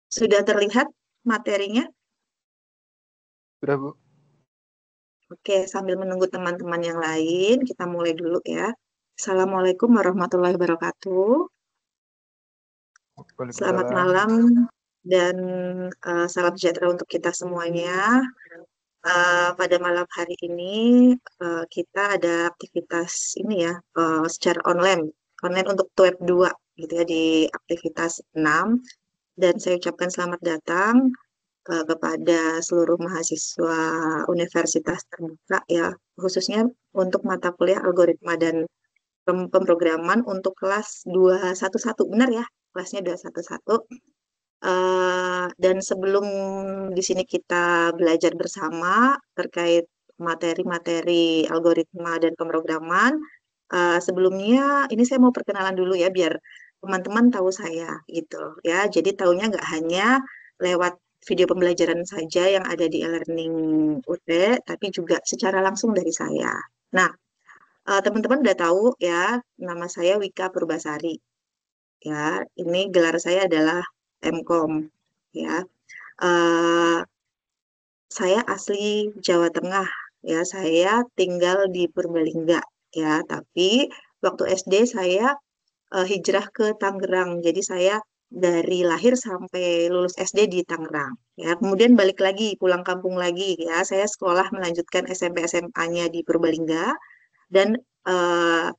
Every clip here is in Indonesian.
Sudah terlihat materinya? Sudah, Bu. Oke, sambil menunggu teman-teman yang lain, kita mulai dulu ya. Assalamualaikum warahmatullahi wabarakatuh. Selamat Waalaikumsalam. malam dan salam sejahtera untuk kita semuanya. Pada malam hari ini kita ada aktivitas ini ya, secara online untuk web 2 gitu ya di aktivitas 6. Dan saya ucapkan selamat datang kepada seluruh mahasiswa Universitas Terbuka ya, khususnya untuk mata kuliah algoritma dan pemrograman untuk kelas 211, benar ya, kelasnya 211. Dan sebelum di sini kita belajar bersama terkait materi-materi algoritma dan pemrograman, sebelumnya ini saya mau perkenalan dulu ya biar teman-teman tahu saya gitu ya. Jadi tahunya nggak hanya lewat video pembelajaran saja yang ada di e-learning UT, tapi juga secara langsung dari saya. Nah, teman-teman udah tahu ya, nama saya Wika Purbasari. Ya, ini gelar saya adalah MKOM. Ya, Eh, saya asli Jawa Tengah. Ya, saya tinggal di Purbalingga. Ya, tapi waktu SD saya hijrah ke Tangerang. Jadi saya dari lahir sampai lulus SD di Tangerang. Ya, kemudian balik lagi, pulang kampung lagi. Ya, saya sekolah melanjutkan SMP SMA-nya di Purbalingga dan eh,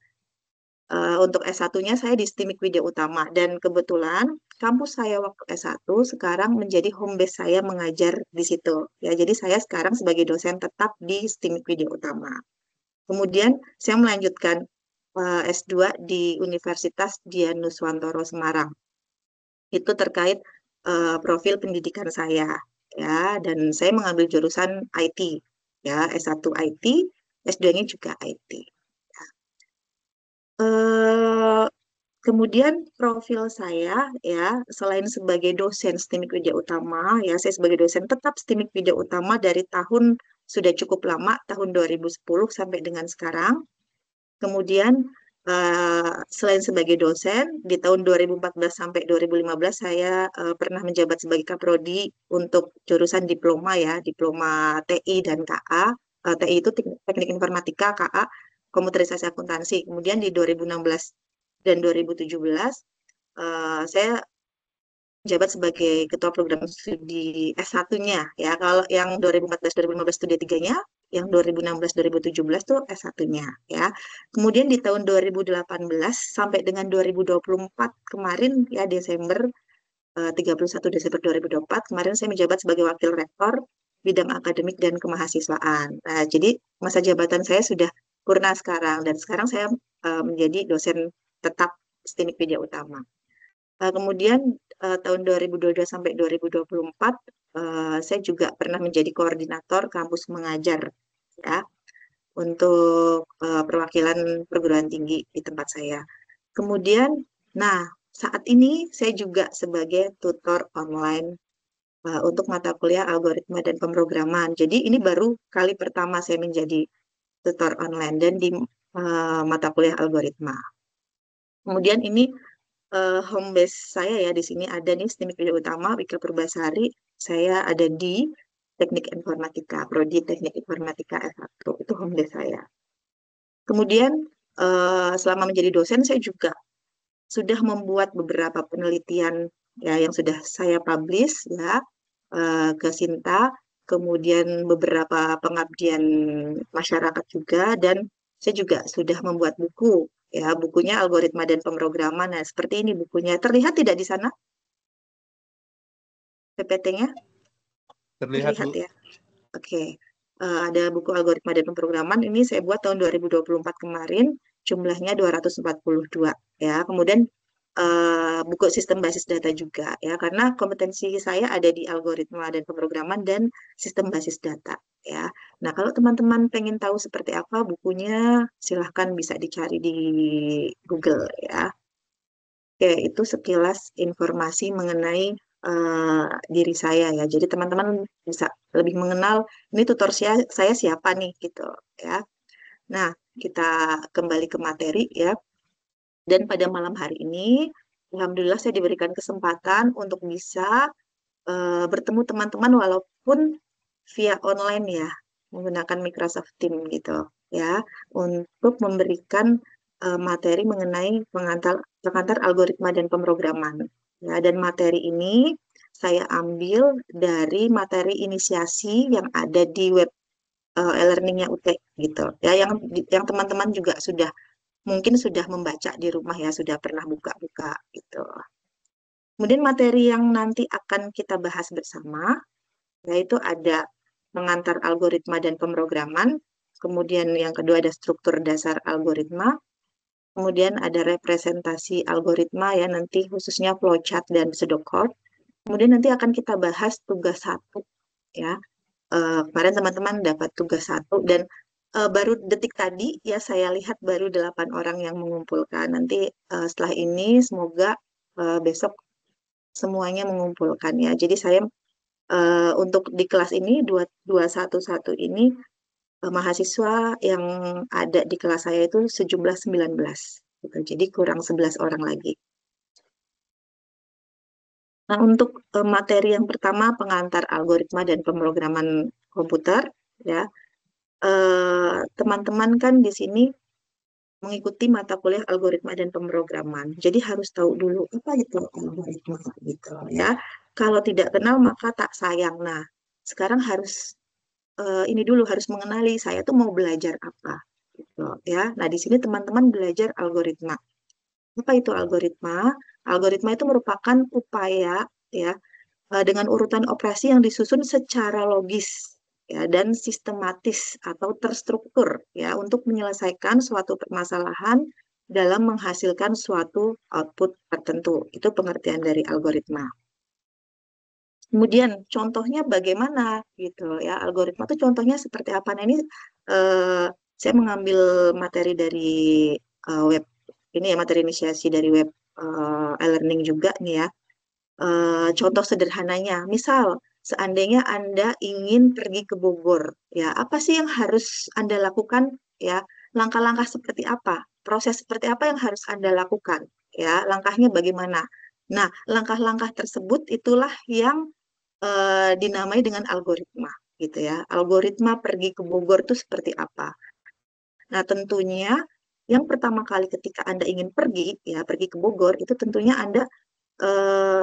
untuk S1-nya saya di STIMIK Widya Utama dan kebetulan kampus saya waktu S1 sekarang menjadi home base saya mengajar di situ. Ya, jadi saya sekarang sebagai dosen tetap di STIMIK Widya Utama. Kemudian saya melanjutkan S2 di Universitas Dianuswantoro Semarang. Itu terkait profil pendidikan saya ya, dan saya mengambil jurusan IT ya, S1 IT, S2-nya juga IT. Eh, Kemudian profil saya ya, selain sebagai dosen STIMIK Widya Utama, ya saya sebagai dosen tetap STIMIK Widya Utama dari tahun sudah cukup lama, tahun 2010 sampai dengan sekarang. Kemudian selain sebagai dosen, di tahun 2014 sampai 2015 saya pernah menjabat sebagai kaprodi untuk jurusan diploma ya, diploma TI dan KA. TI itu Teknik Informatika, KA Komputerisasi Akuntansi. Kemudian di 2016 dan 2017 saya jabat sebagai ketua program studi S1-nya ya. Kalau yang 2014-2015 studi 3-nya, yang 2016-2017 tuh S1-nya ya. Kemudian di tahun 2018 sampai dengan 2024 kemarin ya, Desember 31 Desember 2024 kemarin saya menjabat sebagai wakil rektor bidang akademik dan kemahasiswaan. Nah, jadi masa jabatan saya sudah purna sekarang dan sekarang saya menjadi dosen tetap STIMIK Widya Utama. Kemudian tahun 2022 sampai 2024 saya juga pernah menjadi koordinator kampus mengajar ya untuk perwakilan perguruan tinggi di tempat saya. Kemudian, nah saat ini saya juga sebagai tutor online untuk mata kuliah algoritma dan pemrograman. Jadi ini baru kali pertama saya menjadi tutor online dan di mata kuliah algoritma. Kemudian ini home base saya ya, di sini ada nih STIMIK Widya Utama, Wika Purbasari. Saya ada di Teknik Informatika, Prodi Teknik Informatika S1. Itu home base saya. Kemudian selama menjadi dosen saya juga sudah membuat beberapa penelitian ya yang sudah saya publish ya ke Sinta, kemudian beberapa pengabdian masyarakat juga, dan saya juga sudah membuat buku ya, bukunya algoritma dan pemrograman. Nah, seperti ini bukunya. Terlihat tidak di sana PPT-nya? Terlihat, Terlihat Bu. ya. Oke. Ada buku algoritma dan pemrograman ini saya buat tahun 2024 kemarin, jumlahnya 242 ya. Kemudian buku sistem basis data juga ya, karena kompetensi saya ada di algoritma dan pemrograman dan sistem basis data ya. Nah, kalau teman-teman pengen tahu seperti apa bukunya, silahkan bisa dicari di Google ya. Oke, itu sekilas informasi mengenai diri saya ya. Jadi teman-teman bisa lebih mengenal ini tutor saya siapa nih gitu ya. Nah, kita kembali ke materi ya. Dan pada malam hari ini, alhamdulillah saya diberikan kesempatan untuk bisa bertemu teman-teman walaupun via online ya, menggunakan Microsoft Teams gitu ya, untuk memberikan materi mengenai pengantar algoritma dan pemrograman. Ya, dan materi ini saya ambil dari materi inisiasi yang ada di web e-learningnya UT gitu. Ya, yang teman-teman juga mungkin sudah membaca di rumah ya, sudah pernah buka-buka gitu. Kemudian materi yang nanti akan kita bahas bersama, yaitu ada pengantar algoritma dan pemrograman, kemudian yang kedua ada struktur dasar algoritma, kemudian ada representasi algoritma ya, nanti khususnya flowchart dan pseudocode. Kemudian nanti akan kita bahas tugas satu ya. Kemarin teman-teman dapat tugas satu dan baru detik tadi ya saya lihat baru 8 orang yang mengumpulkan. Nanti setelah ini semoga besok semuanya mengumpulkan ya. Jadi saya untuk di kelas ini 211 ini mahasiswa yang ada di kelas saya itu sejumlah 19 gitu. Jadi kurang 11 orang lagi. Nah, untuk materi yang pertama pengantar algoritma dan pemrograman komputer ya. Teman-teman kan di sini mengikuti mata kuliah algoritma dan pemrograman. Jadi harus tahu dulu apa itu algoritma gitu ya. Kalau tidak kenal maka tak sayang. Nah, sekarang harus ini dulu harus mengenali saya tuh mau belajar apa gitu ya. Nah, di sini teman-teman belajar algoritma. Apa itu algoritma? Algoritma itu merupakan upaya ya dengan urutan operasi yang disusun secara logis ya dan sistematis atau terstruktur ya untuk menyelesaikan suatu permasalahan dalam menghasilkan suatu output tertentu. Itu pengertian dari algoritma. Kemudian contohnya bagaimana gitu ya algoritma itu contohnya seperti apa? Nah ini eh, saya mengambil materi dari web ini ya materi inisiasi dari web e-learning juga nih ya. Contoh sederhananya, misal seandainya Anda ingin pergi ke Bogor, ya apa sih yang harus Anda lakukan? Ya, langkah-langkah seperti apa? Proses seperti apa yang harus Anda lakukan? Ya, langkahnya bagaimana? Nah, langkah-langkah tersebut itulah yang dinamai dengan algoritma, gitu ya. Algoritma pergi ke Bogor itu seperti apa? Nah, tentunya yang pertama kali ketika Anda ingin pergi, ya pergi ke Bogor, itu tentunya Anda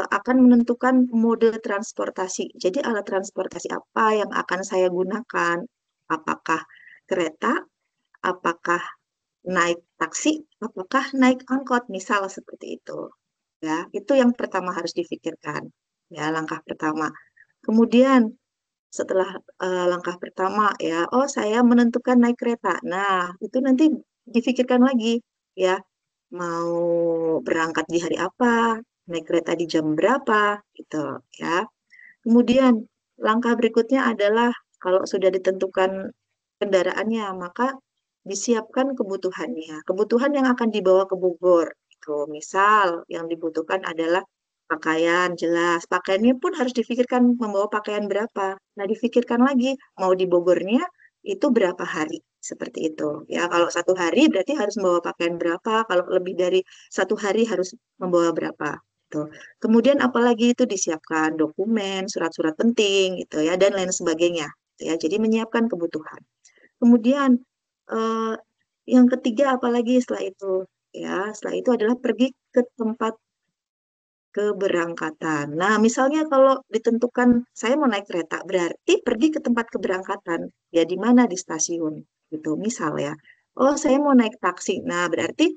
akan menentukan mode transportasi. Jadi alat transportasi apa yang akan saya gunakan? Apakah kereta? Apakah naik taksi? Apakah naik angkot? Misal seperti itu. Ya, itu yang pertama harus difikirkan. Ya, langkah pertama. Kemudian setelah langkah pertama ya, oh saya menentukan naik kereta. Nah, itu nanti difikirkan lagi ya, mau berangkat di hari apa, naik kereta di jam berapa, gitu ya. Kemudian langkah berikutnya adalah kalau sudah ditentukan kendaraannya, maka disiapkan kebutuhannya. Kebutuhan yang akan dibawa ke Bogor. Gitu. Misal yang dibutuhkan adalah pakaian, jelas. Pakaiannya pun harus difikirkan membawa pakaian berapa. Nah, difikirkan lagi mau di Bogornya itu berapa hari. Seperti itu. Ya, kalau 1 hari berarti harus membawa pakaian berapa. Kalau lebih dari 1 hari harus membawa berapa. Gitu. Kemudian apalagi itu disiapkan dokumen, surat-surat penting gitu ya dan lain sebagainya. Gitu ya. Jadi menyiapkan kebutuhan. Kemudian eh, yang ketiga apalagi setelah itu ya, setelah itu adalah pergi ke tempat keberangkatan. Nah, misalnya kalau ditentukan saya mau naik kereta, berarti pergi ke tempat keberangkatan. Ya di mana di stasiun gitu. Misal ya. Oh, saya mau naik taksi. Nah, berarti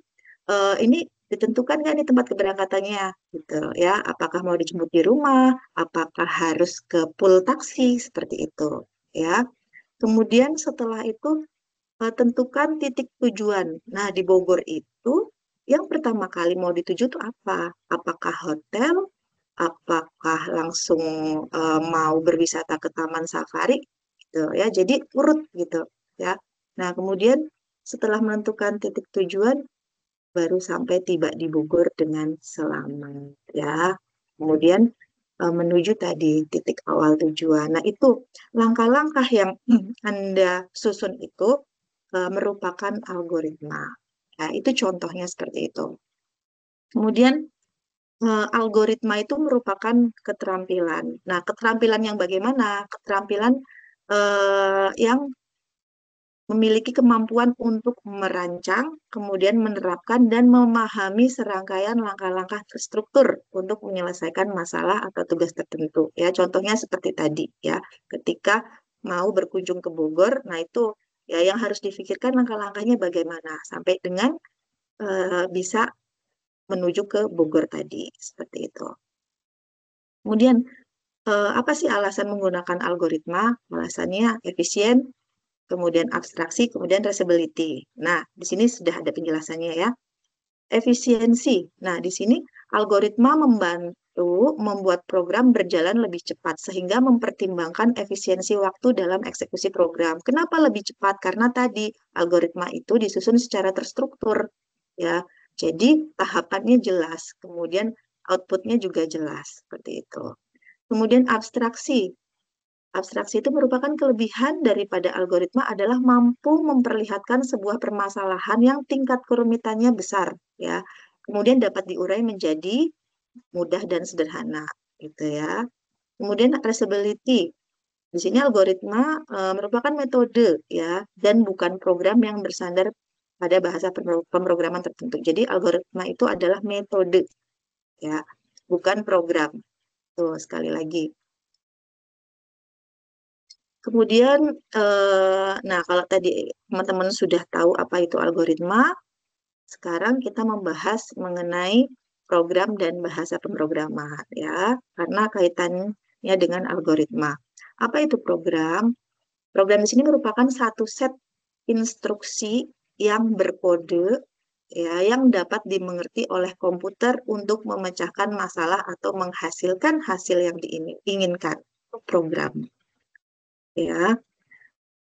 ini ditentukan nggak nih tempat keberangkatannya gitu ya. Apakah mau dijemput di rumah, apakah harus ke pool taksi seperti itu ya. Kemudian setelah itu tentukan titik tujuan. Nah, di Bogor itu yang pertama kali mau dituju itu apa? Apakah hotel? Apakah langsung mau berwisata ke Taman Safari? Gitu ya. Jadi urut gitu ya. Nah, kemudian setelah menentukan titik tujuan baru sampai tiba di Bogor dengan selamat ya. Kemudian menuju tadi titik awal tujuan. Nah, itu langkah-langkah yang Anda susun itu merupakan algoritma. Nah, itu contohnya seperti itu. Kemudian algoritma itu merupakan keterampilan. Nah, keterampilan yang bagaimana? Keterampilan yang memiliki kemampuan untuk merancang, kemudian menerapkan dan memahami serangkaian langkah-langkah terstruktur untuk menyelesaikan masalah atau tugas tertentu. Ya, contohnya seperti tadi ya, ketika mau berkunjung ke Bogor, nah itu ya yang harus difikirkan langkah-langkahnya bagaimana sampai dengan bisa menuju ke Bogor tadi, seperti itu. Kemudian apa sih alasan menggunakan algoritma? Alasannya efisien, kemudian abstraksi, kemudian reusability. Nah, di sini sudah ada penjelasannya ya. Efisiensi. Nah, di sini algoritma membantu membuat program berjalan lebih cepat sehingga mempertimbangkan efisiensi waktu dalam eksekusi program. Kenapa lebih cepat? Karena tadi algoritma itu disusun secara terstruktur ya. Jadi tahapannya jelas, kemudian outputnya juga jelas seperti itu. Kemudian abstraksi. Abstraksi itu merupakan kelebihan daripada algoritma adalah mampu memperlihatkan sebuah permasalahan yang tingkat kerumitannya besar, ya. Kemudian dapat diurai menjadi mudah dan sederhana, gitu ya. Kemudian reusability. Di sini algoritma merupakan metode, ya, dan bukan program yang bersandar pada bahasa pemrograman tertentu. Jadi algoritma itu adalah metode, ya, bukan program. Tuh, sekali lagi. Kemudian, nah kalau tadi teman-teman sudah tahu apa itu algoritma, sekarang kita membahas mengenai program dan bahasa pemrograman ya, karena kaitannya dengan algoritma. Apa itu program? Program di sini merupakan satu set instruksi yang berkode ya, yang dapat dimengerti oleh komputer untuk memecahkan masalah atau menghasilkan hasil yang diinginkan. Program ya.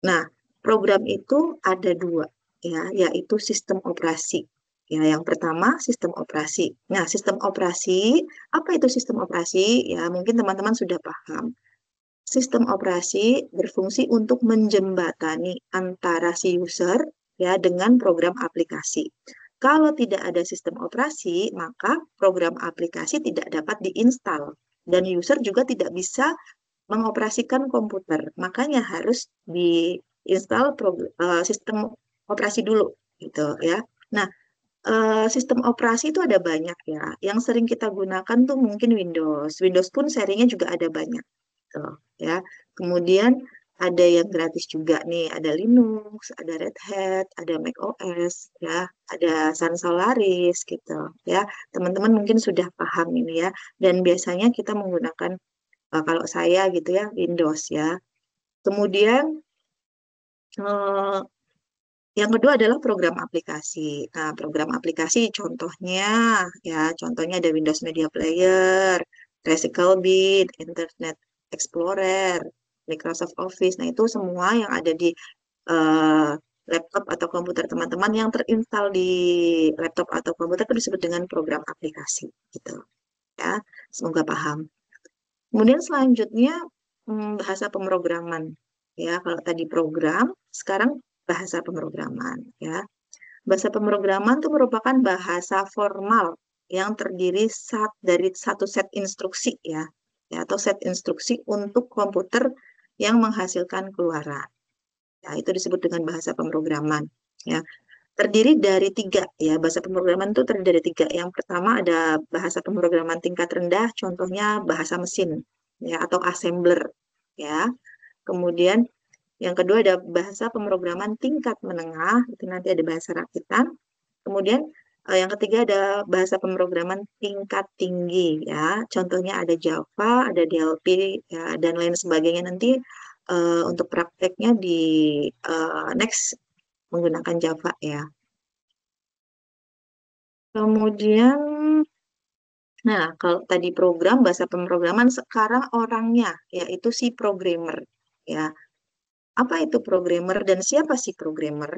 Nah, program itu ada dua, ya, yaitu sistem operasi. Ya, yang pertama sistem operasi. Nah, sistem operasi, apa itu sistem operasi? Ya, mungkin teman-teman sudah paham. Sistem operasi berfungsi untuk menjembatani antara si user ya dengan program aplikasi. Kalau tidak ada sistem operasi, maka program aplikasi tidak dapat diinstal dan user juga tidak bisa mengoperasikan komputer. Makanya harus diinstal sistem operasi dulu gitu ya. Nah, sistem operasi itu ada banyak ya. Yang sering kita gunakan tuh mungkin Windows. Windows pun serinya juga ada banyak gitu ya. Kemudian ada yang gratis juga nih, ada Linux, ada Red Hat, ada Mac OS ya, ada Sun Solaris gitu ya. Teman-teman mungkin sudah paham ini ya. Dan biasanya kita menggunakan kalau saya gitu ya, Windows ya. Kemudian eh, yang kedua adalah program aplikasi. Nah, program aplikasi contohnya ada Windows Media Player, Classical Beat, Internet Explorer, Microsoft Office. Nah, itu semua yang ada di eh, laptop atau komputer teman-teman yang terinstal di laptop atau komputer itu disebut dengan program aplikasi gitu ya. Semoga paham. Kemudian selanjutnya bahasa pemrograman. Ya, kalau tadi program, sekarang bahasa pemrograman. Ya, bahasa pemrograman itu merupakan bahasa formal yang terdiri dari satu set instruksi ya, atau set instruksi untuk komputer yang menghasilkan keluaran. Ya, itu disebut dengan bahasa pemrograman. Ya, terdiri dari tiga ya, bahasa pemrograman itu terdiri dari tiga. Yang pertama ada bahasa pemrograman tingkat rendah, contohnya bahasa mesin ya atau assembler ya. Kemudian yang kedua ada bahasa pemrograman tingkat menengah, itu nanti ada bahasa rakitan. Kemudian yang ketiga ada bahasa pemrograman tingkat tinggi ya. Contohnya ada Java, ada DLP ya, dan lain sebagainya nanti untuk prakteknya di next menggunakan Java ya. Kemudian, nah kalau tadi program, bahasa pemrograman, sekarang orangnya, yaitu si programmer. Ya, apa itu programmer dan siapa si programmer?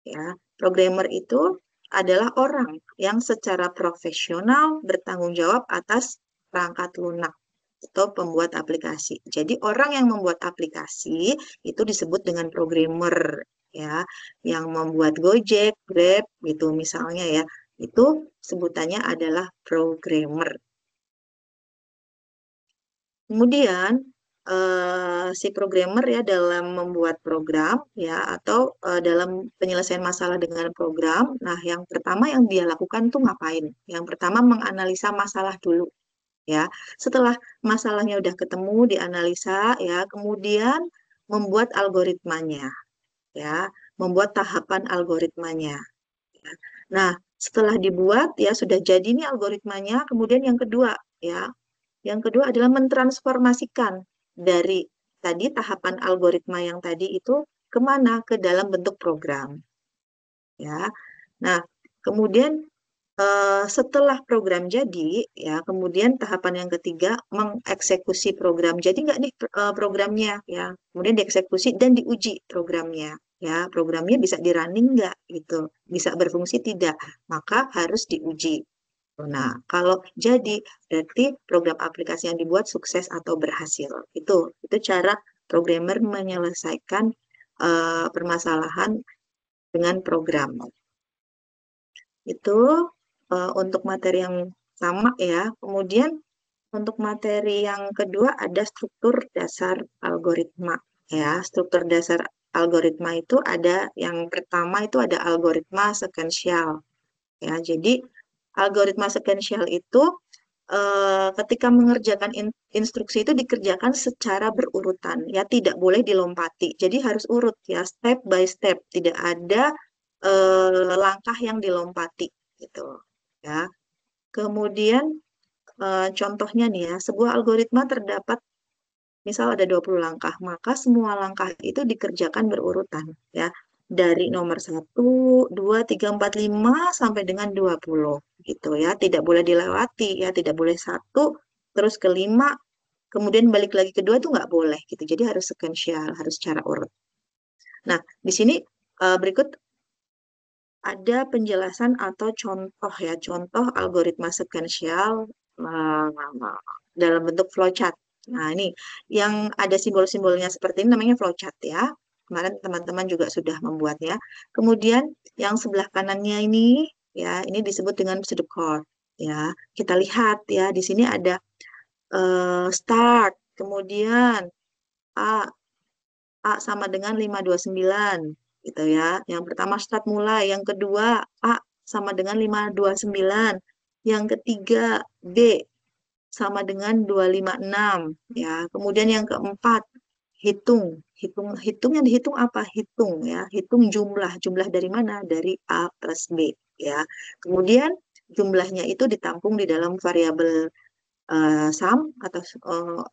Ya, programmer itu adalah orang yang secara profesional bertanggung jawab atas perangkat lunak atau pembuat aplikasi. Jadi orang yang membuat aplikasi itu disebut dengan programmer ya, yang membuat Gojek, Grab gitu misalnya ya, Itu sebutannya adalah programmer. Kemudian si programmer ya dalam membuat program ya atau dalam penyelesaian masalah dengan program. Nah, yang pertama yang dia lakukan tuh ngapain? Yang pertama menganalisa masalah dulu ya. Setelah masalahnya udah ketemu, dianalisa ya, kemudian membuat algoritmanya ya, membuat tahapan algoritmanya. Ya. Nah, setelah dibuat ya sudah jadi nih algoritmanya, kemudian yang kedua ya, yang kedua adalah mentransformasikan dari tadi tahapan algoritma yang tadi itu kemana? Ke dalam bentuk program ya. Nah, kemudian setelah program jadi, ya, kemudian tahapan yang ketiga mengeksekusi program. Jadi nggak nih programnya, ya, kemudian dieksekusi dan diuji programnya, ya, programnya bisa di running nggak, gitu, bisa berfungsi tidak, maka harus diuji. Nah, kalau jadi berarti program aplikasi yang dibuat sukses atau berhasil. Itu cara programmer menyelesaikan permasalahan dengan program. Itu untuk materi yang sama ya. Kemudian untuk materi yang kedua ada struktur dasar algoritma ya. Struktur dasar algoritma itu ada yang pertama itu ada algoritma sekensial ya. Jadi algoritma sekensial itu ketika mengerjakan instruksi itu dikerjakan secara berurutan ya, tidak boleh dilompati. Jadi harus urut ya, step by step, tidak ada langkah yang dilompati gitu ya. Kemudian contohnya nih ya, sebuah algoritma terdapat misal ada 20 langkah, maka semua langkah itu dikerjakan berurutan ya. Dari nomor 1, 2, 3, 4, 5 sampai dengan 20 gitu ya. Tidak boleh dilewati ya, tidak boleh satu terus kelima kemudian balik lagi kedua itu nggak boleh gitu. Jadi harus sequential, harus secara urut. Nah, di sini berikut ada penjelasan atau contoh ya, contoh algoritma sequential uh, dalam bentuk flowchart. Nah, ini yang ada simbol-simbolnya seperti ini namanya flowchart ya. Kemarin teman-teman juga sudah membuatnya. Kemudian yang sebelah kanannya ini ya, ini disebut dengan pseudocode ya. Kita lihat ya, di sini ada start, kemudian A A sama dengan 529 gitu ya. Yang pertama start mulai, yang kedua A sama dengan 529. Yang ketiga B sama dengan 256 ya. Kemudian yang keempat hitung. Hitung yang dihitung apa? Hitung ya. Hitung jumlah dari mana? Dari A plus B ya. Kemudian jumlahnya itu ditampung di dalam variabel sum atau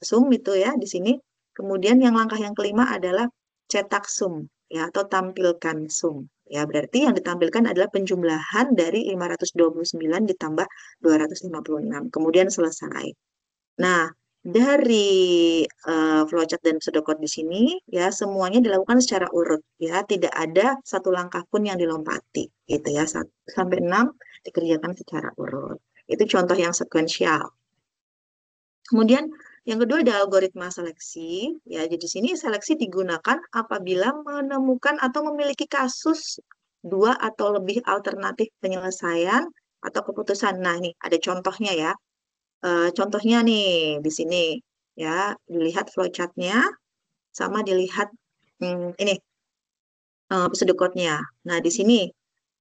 sum itu ya di sini. Kemudian yang langkah yang kelima adalah cetak sum ya atau tampilkan sum. Ya, berarti yang ditampilkan adalah penjumlahan dari 529 ditambah 256. Kemudian selesai. Nah, dari flowchart dan pseudocode di sini ya semuanya dilakukan secara urut ya, tidak ada satu langkah pun yang dilompati gitu ya. 1 sampai 6 dikerjakan secara urut. Itu contoh yang sekuensial. Kemudian yang kedua ada algoritma seleksi. Ya, jadi di sini seleksi digunakan apabila menemukan atau memiliki kasus dua atau lebih alternatif penyelesaian atau keputusan. Nah, ini ada contohnya ya. Contohnya nih di sini ya, dilihat flowchart-nya sama dilihat ini pseudocode-nya. Nah, di sini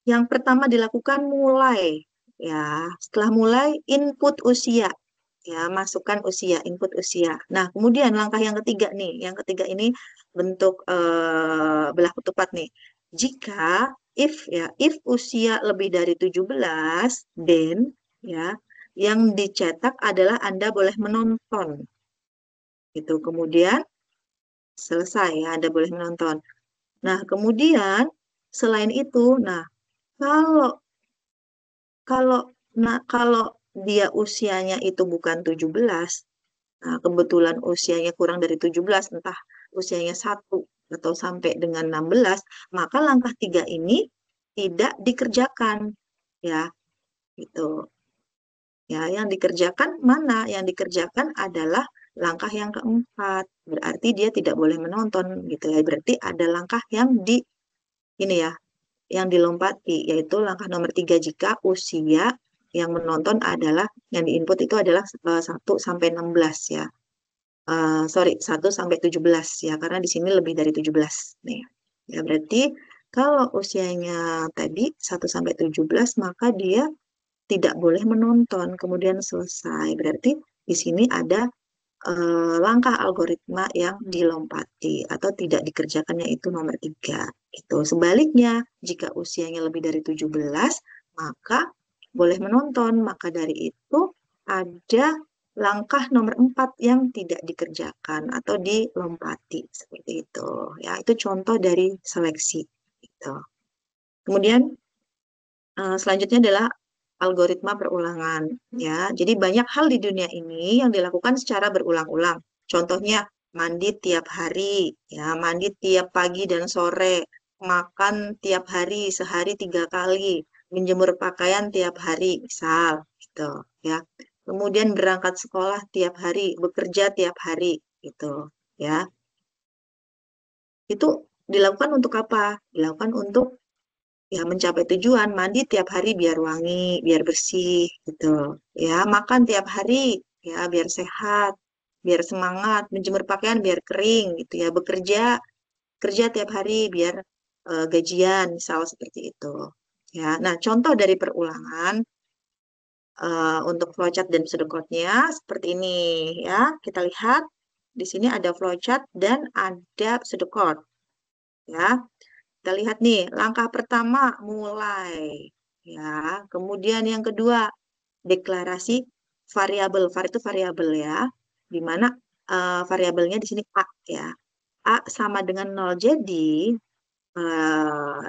yang pertama dilakukan mulai ya. Setelah mulai input usia ya, masukkan usia, input usia. Nah, kemudian langkah yang ketiga nih, yang ketiga ini bentuk belah ketupat nih. Jika if usia lebih dari 17, then ya yang dicetak adalah Anda boleh menonton. Itu kemudian selesai ya, Anda boleh menonton. Nah, kemudian selain itu, nah kalau kalau kalau dia usianya itu bukan 17, nah, kebetulan usianya kurang dari 17, entah usianya 1 atau sampai dengan 16, maka langkah 3 ini tidak dikerjakan. Ya, gitu. Ya, yang dikerjakan mana? Yang dikerjakan adalah langkah yang keempat. Berarti dia tidak boleh menonton gitu ya. Berarti ada langkah yang ini ya, yang dilompati, yaitu langkah nomor 3 jika usia yang menonton adalah, yang diinput itu adalah 1 sampai 16 ya. Sorry, 1 sampai 17 ya, karena di sini lebih dari 17 nih. Ya, berarti kalau usianya tadi 1 sampai 17, maka dia tidak boleh menonton, kemudian selesai. Berarti di sini ada langkah algoritma yang dilompati atau tidak dikerjakannya itu nomor 3. Itu. Sebaliknya, jika usianya lebih dari 17, maka boleh menonton. Maka dari itu ada langkah nomor 4 yang tidak dikerjakan atau dilompati. Seperti itu. Ya, itu contoh dari seleksi. Gitu. Kemudian selanjutnya adalah algoritma perulangan ya. Jadi banyak hal di dunia ini yang dilakukan secara berulang-ulang. Contohnya mandi tiap hari ya, mandi tiap pagi dan sore, makan tiap hari sehari 3 kali, menjemur pakaian tiap hari, misal gitu ya. Kemudian berangkat sekolah tiap hari, bekerja tiap hari gitu ya. Itu dilakukan untuk apa? Dilakukan untuk ya mencapai tujuan, mandi tiap hari biar wangi, biar bersih gitu ya, makan tiap hari ya biar sehat, biar semangat, menjemur pakaian biar kering gitu ya, bekerja kerja tiap hari biar gajian misal seperti itu ya. Nah, contoh dari perulangan untuk flowchart dan pseudocode-nya seperti ini ya, kita lihat di sini ada flowchart dan ada pseudocode ya. Kita lihat nih, langkah pertama mulai. Ya, kemudian yang kedua, deklarasi variabel. Var itu variabel ya. Di mana variabelnya di sini A ya. A sama dengan 0. Jadi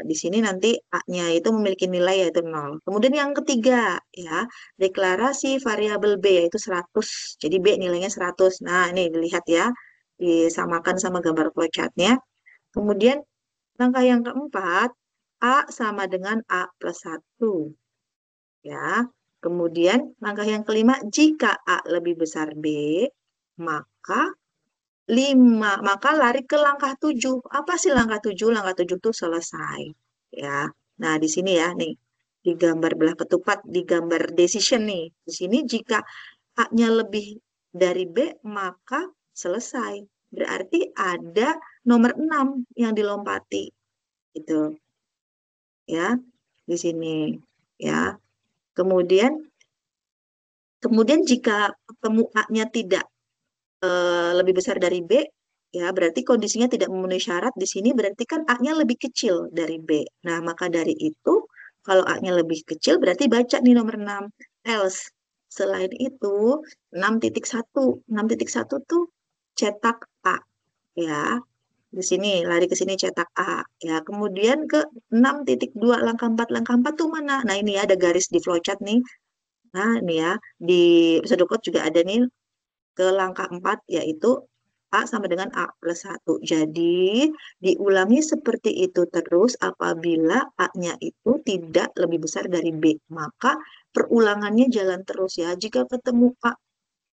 di sini nanti A-nya itu memiliki nilai yaitu 0. Kemudian yang ketiga ya, deklarasi variabel B yaitu 100. Jadi B nilainya 100. Nah, ini dilihat ya. Disamakan sama gambar flowchart-nya. Kemudian langkah yang keempat, A sama dengan A plus 1. Ya. Kemudian langkah yang kelima, jika A lebih besar B, maka 5. Maka lari ke langkah 7. Apa sih langkah 7? Langkah 7 itu selesai. Ya. Nah, di sini ya, nih. Di gambar belah ketupat, di gambar decision nih. Di sini jika A-nya lebih dari B, maka selesai. Berarti ada nomor 6 yang dilompati. Gitu ya, di sini ya. Kemudian kemudian jika ketemu A-nya tidak lebih besar dari B, ya berarti kondisinya tidak memenuhi syarat. Di sini berarti kan A-nya lebih kecil dari B. Nah, maka dari itu kalau A-nya lebih kecil berarti baca nih nomor 6. Else. Selain itu 6.1. 6.1 tuh cetak A ya. Di sini lari ke sini cetak A ya. Kemudian ke 6.2 langkah 4 tuh mana? Nah, ini ya ada garis di flowchart nih. Nah, ini ya di pseudocode juga ada nih ke langkah 4 yaitu A sama dengan A plus 1. Jadi diulangi seperti itu terus apabila A-nya itu tidak lebih besar dari B. Maka perulangannya jalan terus ya. Jika ketemu A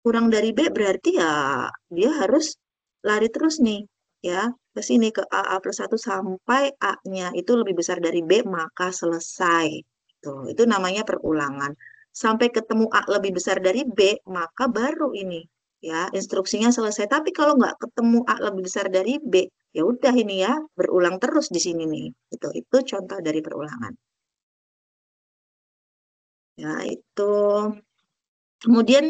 kurang dari B berarti ya dia harus lari terus nih ya ke sini ke A plus 1 sampai A-nya itu lebih besar dari B maka selesai. Itu namanya perulangan. Sampai ketemu A lebih besar dari B maka baru ini ya instruksinya selesai. Tapi kalau nggak ketemu A lebih besar dari B ya udah ini ya berulang terus di sini nih. Itu contoh dari perulangan. Ya itu. Kemudian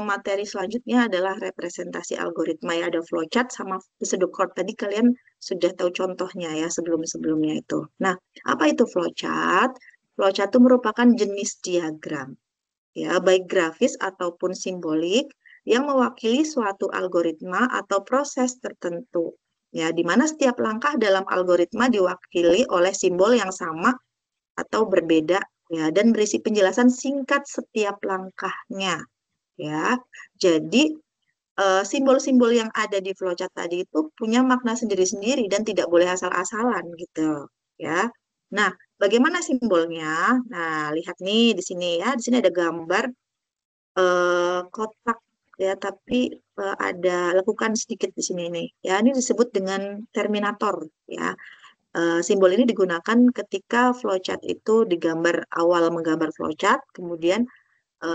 materi selanjutnya adalah representasi algoritma ya, ada flowchart sama pseudocode. Tadi kalian sudah tahu contohnya ya sebelum-sebelumnya itu. Nah, apa itu flowchart? Flowchart itu merupakan jenis diagram ya, baik grafis ataupun simbolik yang mewakili suatu algoritma atau proses tertentu. Ya, di mana setiap langkah dalam algoritma diwakili oleh simbol yang sama atau berbeda ya dan berisi penjelasan singkat setiap langkahnya ya. Jadi simbol-simbol yang ada di flowchart tadi itu punya makna sendiri-sendiri dan tidak boleh asal-asalan gitu ya. Nah, bagaimana simbolnya? Nah, lihat nih di sini ya. Di sini ada gambar kotak ya, tapi ada lekukan sedikit di sini nih. Ya, ini disebut dengan terminator ya. Simbol ini digunakan ketika flowchart itu digambar awal menggambar flowchart, kemudian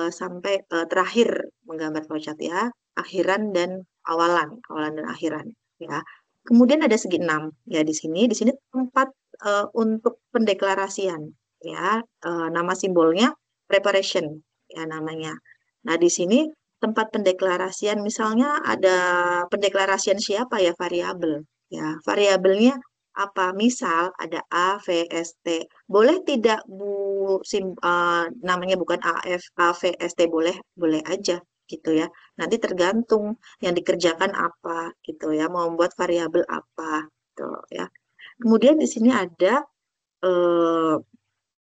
sampai terakhir menggambar flowchart ya, akhiran dan awalan dan akhiran ya. Kemudian ada segi 6 ya di sini tempat untuk pendeklarasian ya. Nama simbolnya preparation ya namanya. Nah, di sini tempat pendeklarasian misalnya ada pendeklarasian siapa ya variabel ya. Variabelnya apa? Misal ada A, V, S, T. Boleh tidak Bu namanya bukan AF, A, V, S, T boleh, boleh aja gitu ya. Nanti tergantung yang dikerjakan apa gitu ya, mau membuat variabel apa gitu ya. Kemudian di sini ada eh,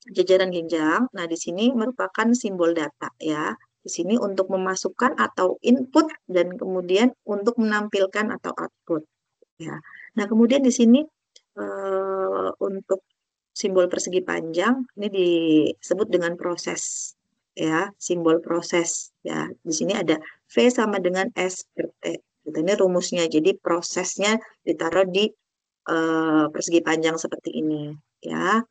jajaran jenjang. Nah, di sini merupakan simbol data ya. Di sini untuk memasukkan atau input dan kemudian untuk menampilkan atau output ya. Nah, kemudian di sini untuk simbol persegi panjang ini disebut dengan proses ya, simbol proses ya. Di sini ada V sama dengan S per T. Gitu. Ini rumusnya. Jadi prosesnya ditaruh di persegi panjang seperti ini ya.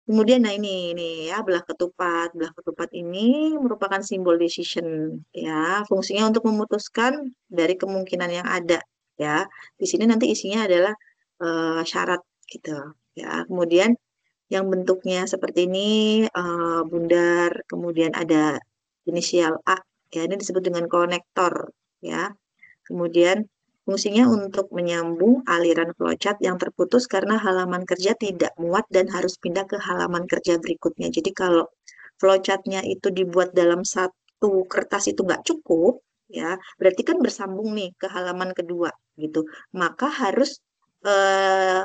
Kemudian nah ini ya belah ketupat. Belah ketupat ini merupakan simbol decision ya. Fungsinya untuk memutuskan dari kemungkinan yang ada ya. Di sini nanti isinya adalah syarat gitu ya. Kemudian yang bentuknya seperti ini bundar, kemudian ada inisial A ya. Ini disebut dengan konektor ya. Kemudian fungsinya untuk menyambung aliran flowchart yang terputus karena halaman kerja tidak muat dan harus pindah ke halaman kerja berikutnya. Jadi kalau flowchartnya itu dibuat dalam satu kertas itu nggak cukup, ya berarti kan bersambung nih ke halaman kedua gitu. Maka harus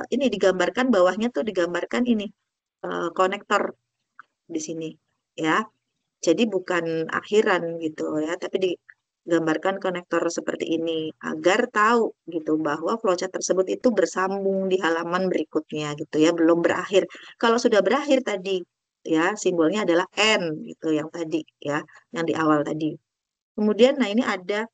ini digambarkan bawahnya tuh digambarkan ini konektor di sini ya. Jadi bukan akhiran gitu ya, tapi digambarkan konektor seperti ini agar tahu gitu bahwa flowchart tersebut itu bersambung di halaman berikutnya gitu ya, belum berakhir. Kalau sudah berakhir tadi ya simbolnya adalah N gitu yang tadi ya, yang di awal tadi. Kemudian nah ini ada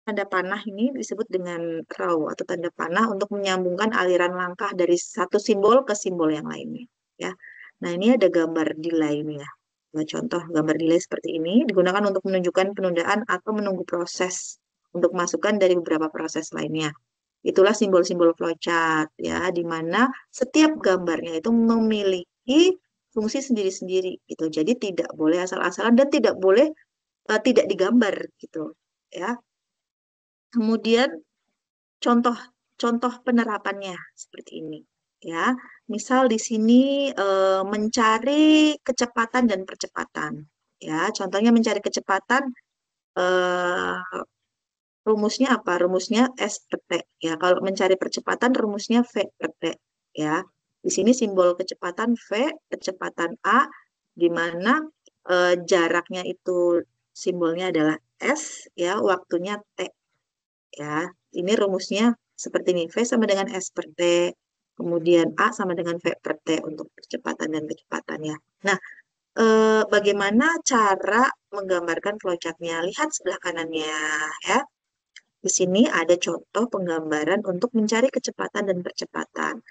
tanda panah ini disebut dengan row atau tanda panah untuk menyambungkan aliran langkah dari satu simbol ke simbol yang lainnya ya. Nah, ini ada gambar delay ini ya. Nah, contoh gambar delay seperti ini digunakan untuk menunjukkan penundaan atau menunggu proses untuk masukan dari beberapa proses lainnya. Itulah simbol-simbol flowchart ya, di mana setiap gambarnya itu memiliki fungsi sendiri-sendiri gitu. Jadi tidak boleh asal-asalan dan tidak boleh tidak digambar gitu ya. Kemudian contoh-contoh penerapannya seperti ini ya. Misal di sini mencari kecepatan dan percepatan ya. Contohnya mencari kecepatan eh, rumusnya apa? Rumusnya S per T ya. Kalau mencari percepatan rumusnya V per T ya. Di sini simbol kecepatan V, kecepatan A di mana jaraknya itu simbolnya adalah S ya, waktunya T ya. Ini rumusnya seperti ini. V sama dengan S per T. Kemudian A sama dengan V per T untuk percepatan dan kecepatannya. Nah, bagaimana cara menggambarkan flowchartnya? Lihat sebelah kanannya ya. Di sini ada contoh penggambaran untuk mencari kecepatan dan percepatan.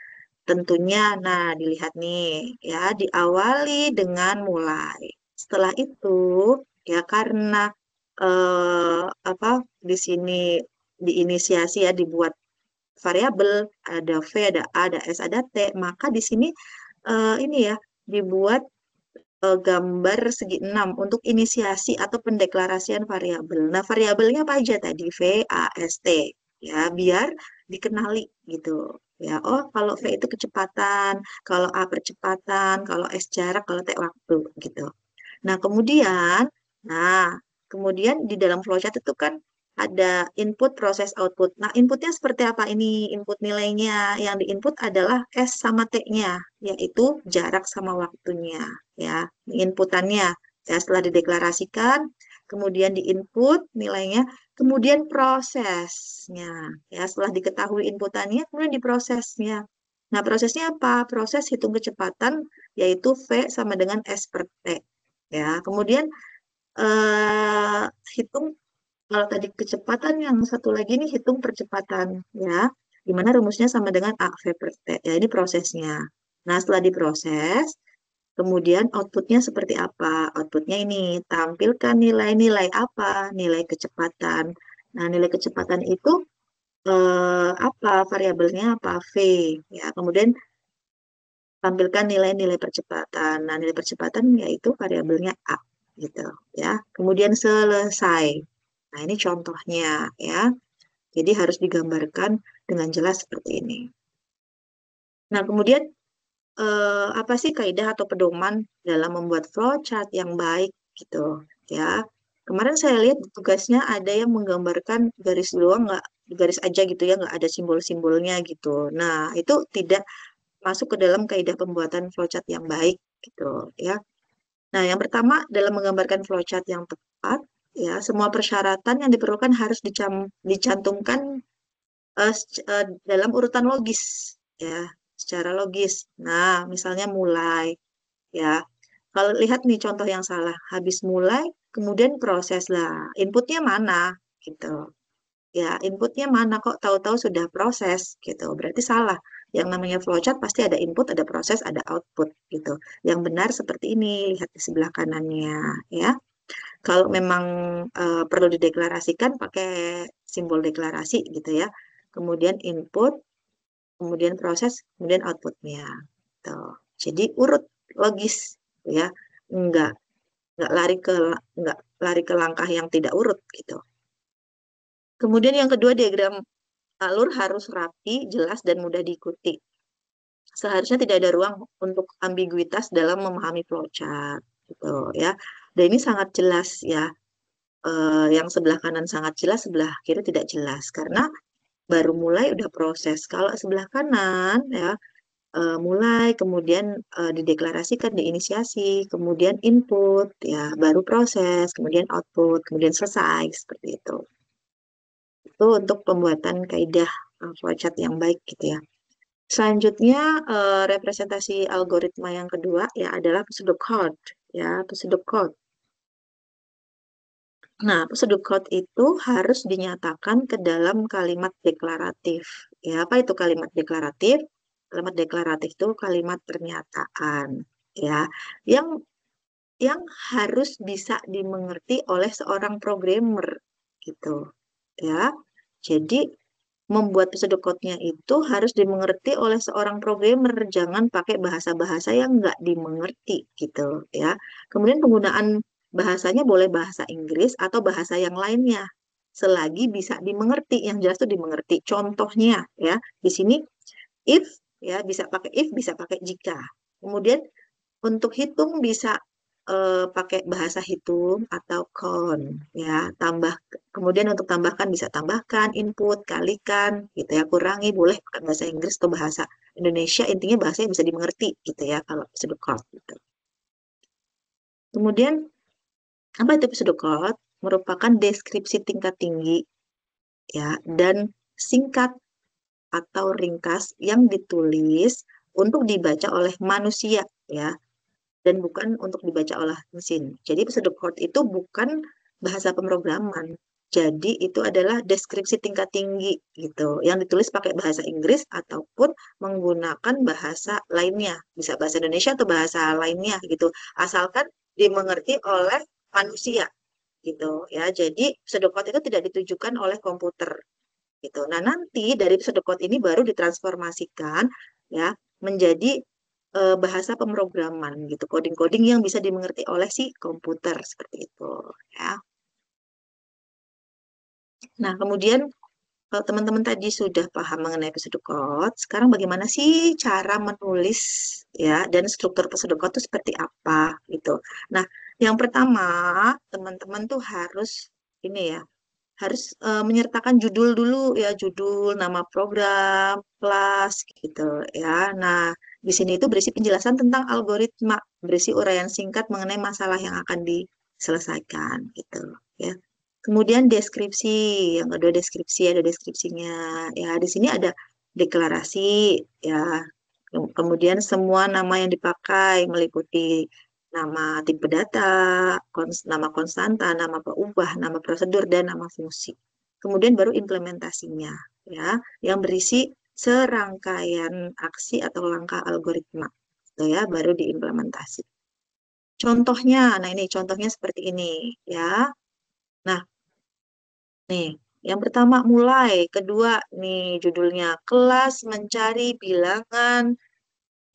Tentunya, nah dilihat nih ya, diawali dengan mulai. Setelah itu, ya karena apa di sini diinisiasi ya dibuat variabel ada V, ada A, ada S, ada T, maka di sini ini ya dibuat gambar segi 6 untuk inisiasi atau pendeklarasian variabel. Nah, variabelnya apa aja tadi? V, A, S, T. Ya, biar dikenali gitu. Ya, oh kalau V itu kecepatan, kalau A percepatan, kalau S jarak, kalau T waktu gitu. Nah, nah, kemudian di dalam flowchart itu kan ada input, proses, output. Nah, inputnya seperti apa ini? Input nilainya. Yang diinput adalah S sama T-nya, yaitu jarak sama waktunya. Ya, inputannya. Ya, setelah dideklarasikan, kemudian diinput nilainya, kemudian prosesnya. Ya, setelah diketahui inputannya, kemudian diprosesnya. Nah, prosesnya apa? Proses hitung kecepatan, yaitu V sama dengan S per T. Ya, kemudian hitung kalau tadi kecepatan yang satu lagi nih hitung percepatan ya. di mana rumusnya sama dengan A V per T. Ya, ini prosesnya. Nah, setelah diproses, kemudian outputnya seperti apa? Outputnya ini, tampilkan nilai-nilai apa? Nilai kecepatan. Nah, nilai kecepatan itu apa? Variabelnya apa? V. Ya, kemudian tampilkan nilai-nilai percepatan. Nah, nilai percepatan yaitu variabelnya A gitu ya. Kemudian selesai. Nah, ini contohnya ya. Jadi harus digambarkan dengan jelas seperti ini. Nah, kemudian apa sih kaidah atau pedoman dalam membuat flowchart yang baik gitu ya. Kemarin saya lihat tugasnya ada yang menggambarkan garis doang, nggak garis aja gitu ya, nggak ada simbol-simbolnya gitu. Nah, itu tidak masuk ke dalam kaidah pembuatan flowchart yang baik gitu ya. Nah, yang pertama dalam menggambarkan flowchart yang tepat ya, semua persyaratan yang diperlukan harus dicantumkan dalam urutan logis ya, secara logis. Nah, misalnya mulai ya. Kalau lihat nih contoh yang salah, habis mulai kemudian proses lah. Inputnya mana gitu. Ya, inputnya mana kok tahu-tahu sudah proses gitu. Berarti salah. Yang namanya flowchart pasti ada input, ada proses, ada output gitu. Yang benar seperti ini, lihat di sebelah kanannya ya. Kalau memang perlu dideklarasikan pakai simbol deklarasi gitu ya. Kemudian input, kemudian proses, kemudian outputnya. Tuh. Jadi urut logis ya. Enggak nggak lari ke nggak lari ke langkah yang tidak urut gitu. Kemudian yang kedua, diagram alur harus rapi, jelas dan mudah diikuti. Seharusnya tidak ada ruang untuk ambiguitas dalam memahami flowchart gitu ya. Dan ini sangat jelas ya. Yang sebelah kanan sangat jelas, sebelah kiri tidak jelas karena baru mulai udah proses. Kalau sebelah kanan ya mulai, kemudian dideklarasikan, diinisiasi, kemudian input, ya baru proses, kemudian output, kemudian selesai, seperti itu. Itu untuk pembuatan kaidah flowchart yang baik gitu ya. Selanjutnya representasi algoritma yang kedua ya adalah pseudocode ya, pseudocode. Nah, pseudocode itu harus dinyatakan ke dalam kalimat deklaratif. Ya, apa itu kalimat deklaratif? Kalimat deklaratif itu kalimat pernyataan ya, yang yang harus bisa dimengerti oleh seorang programmer gitu ya. Jadi membuat pseudocode-nya itu harus dimengerti oleh seorang programmer, jangan pakai bahasa-bahasa yang nggak dimengerti gitu ya. Kemudian penggunaan bahasanya boleh bahasa Inggris atau bahasa yang lainnya, selagi bisa dimengerti, yang jelas itu dimengerti. Contohnya ya, di sini if ya bisa pakai if, bisa pakai jika. Kemudian untuk hitung bisa pakai bahasa hitung atau count ya, tambah, kemudian untuk tambahkan bisa tambahkan, input, kalikan gitu ya, kurangi boleh pakai bahasa Inggris atau bahasa Indonesia, intinya bahasa yang bisa dimengerti gitu ya kalau pseudocode gitu. Kemudian apa itu pseudocode? Merupakan deskripsi tingkat tinggi ya dan singkat atau ringkas yang ditulis untuk dibaca oleh manusia ya, dan bukan untuk dibaca oleh mesin. Jadi pseudocode itu bukan bahasa pemrograman. Jadi itu adalah deskripsi tingkat tinggi gitu, yang ditulis pakai bahasa Inggris ataupun menggunakan bahasa lainnya, bisa bahasa Indonesia atau bahasa lainnya gitu, asalkan dimengerti oleh manusia gitu ya. Jadi pseudocode itu tidak ditujukan oleh komputer gitu. Nah, nanti dari pseudocode ini baru ditransformasikan ya menjadi bahasa pemrograman gitu, coding-coding yang bisa dimengerti oleh si komputer seperti itu ya. Nah, kemudian kalau teman-teman tadi sudah paham mengenai pseudocode, sekarang bagaimana sih cara menulis ya, dan struktur pseudocode itu seperti apa gitu. Nah, yang pertama teman-teman tuh harus ini ya, harus menyertakan judul dulu ya, judul, nama program, kelas gitu ya. Nah, di sini itu berisi penjelasan tentang algoritma, berisi uraian singkat mengenai masalah yang akan diselesaikan gitu ya. Kemudian deskripsi, yang kedua deskripsi, ada deskripsinya ya. Di sini ada deklarasi ya. Kemudian semua nama yang dipakai meliputi nama tipe data, nama konstanta, nama peubah, nama prosedur, dan nama fungsi. kemudian baru implementasinya, ya, yang berisi serangkaian aksi atau langkah algoritma, gitu ya, baru diimplementasi. Contohnya, nah ini contohnya seperti ini, ya. Nah, nih, yang pertama mulai, kedua nih judulnya kelas mencari bilangan,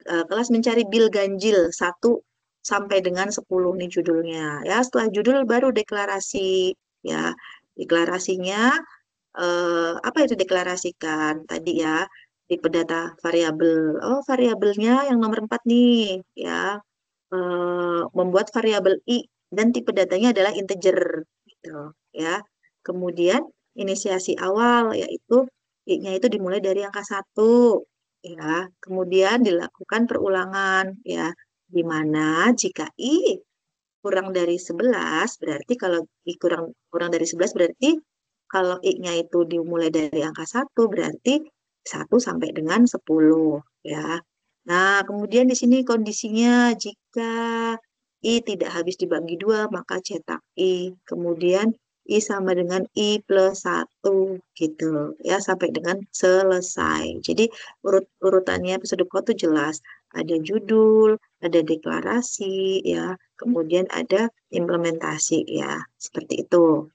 kelas mencari bil ganjil 1 sampai dengan 10 nih judulnya. Ya, setelah judul baru deklarasi, ya. Deklarasinya apa itu deklarasikan tadi ya, tipe data variabel. Oh, variabelnya yang nomor 4 nih, ya. Membuat variabel i dan tipe datanya adalah integer gitu ya. Kemudian inisiasi awal yaitu i-nya itu dimulai dari angka 1 ya. Kemudian dilakukan perulangan ya. Di mana jika i kurang dari 11 berarti kalau i kurang kurang dari 11 berarti kalau i-nya itu dimulai dari angka 1 berarti 1 sampai dengan 10 ya. Nah, kemudian di sini kondisinya jika I tidak habis dibagi 2 maka cetak I. Kemudian I sama dengan I plus 1 gitu ya sampai dengan selesai. Jadi urutannya episode kode itu jelas. Ada judul, ada deklarasi ya, kemudian ada implementasi ya, seperti itu.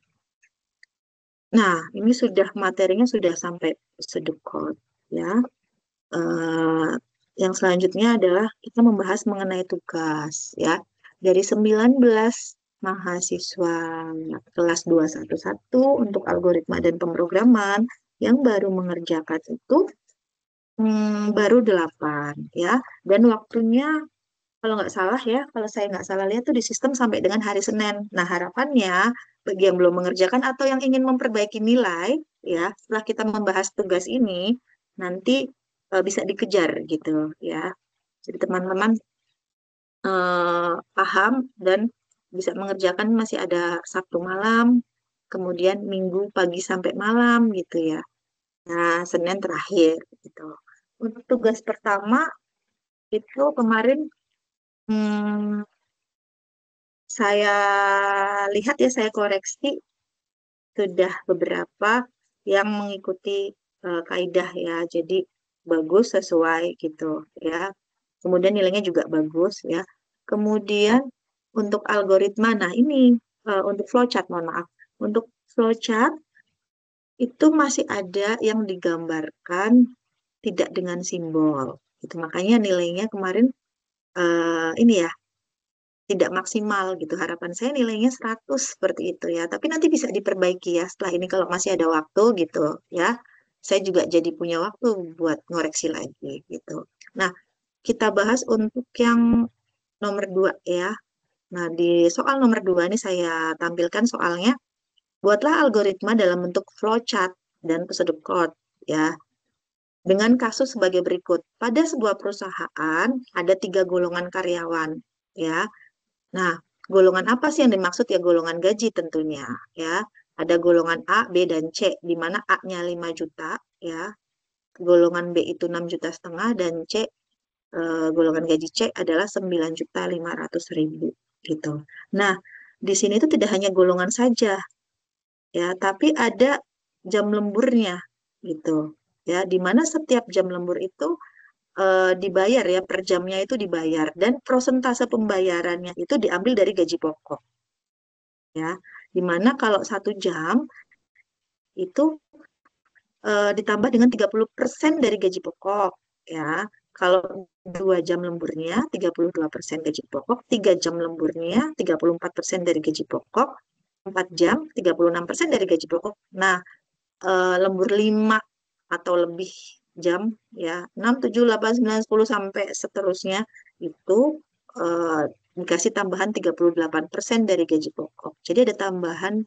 Nah, ini sudah materinya sudah sampai episode code ya. Eh, yang selanjutnya adalah kita membahas mengenai tugas ya. Dari 19 mahasiswa kelas 211 untuk algoritma dan pemrograman yang baru mengerjakan itu baru 8 ya. Dan waktunya kalau nggak salah ya, kalau saya nggak salah lihat tuh di sistem sampai dengan hari Senin. Nah, harapannya bagi yang belum mengerjakan atau yang ingin memperbaiki nilai ya, setelah kita membahas tugas ini nanti bisa dikejar gitu ya. Jadi teman-teman paham dan bisa mengerjakan masih ada Sabtu malam, kemudian Minggu pagi sampai malam gitu ya. Nah, Senin terakhir gitu. Untuk tugas pertama itu kemarin hmm, saya lihat ya, saya koreksi sudah beberapa yang mengikuti kaidah ya. Jadi bagus sesuai gitu ya. Kemudian nilainya juga bagus ya. Kemudian untuk algoritma, nah ini untuk flowchart, mohon maaf. Untuk flowchart itu masih ada yang digambarkan tidak dengan simbol. Itu makanya nilainya kemarin ini ya tidak maksimal gitu. Harapan saya nilainya 100 seperti itu ya. Tapi nanti bisa diperbaiki ya setelah ini kalau masih ada waktu gitu ya. Saya juga jadi punya waktu buat ngoreksi lagi gitu. Nah, kita bahas untuk yang nomor 2 ya. Nah, di soal nomor 2 ini saya tampilkan soalnya. Buatlah algoritma dalam bentuk flowchart dan pseudocode ya. Dengan kasus sebagai berikut. Pada sebuah perusahaan ada 3 golongan karyawan ya. Nah, golongan apa sih yang dimaksud ya? Golongan gaji tentunya ya. Ada golongan A, B, dan C, di mana A-nya 5 juta ya. Golongan B itu 6,5 juta dan C golongan gaji C adalah 9,5 juta gitu. Nah, di sini itu tidak hanya golongan saja ya, tapi ada jam lemburnya gitu. Ya, di mana setiap jam lembur itu dibayar ya, per jamnya itu dibayar dan prosentase pembayarannya itu diambil dari gaji pokok ya, dimana kalau 1 jam itu ditambah dengan 30% dari gaji pokok ya. Kalau 2 jam lemburnya 32% gaji pokok, 3 jam lemburnya 34% dari gaji pokok, 4 jam 36% dari gaji pokok. Nah, lembur 5 atau lebih jam ya, 6, 7, 8, 9, 10 sampai seterusnya itu eh, dikasih tambahan 38% dari gaji pokok. Jadi ada tambahan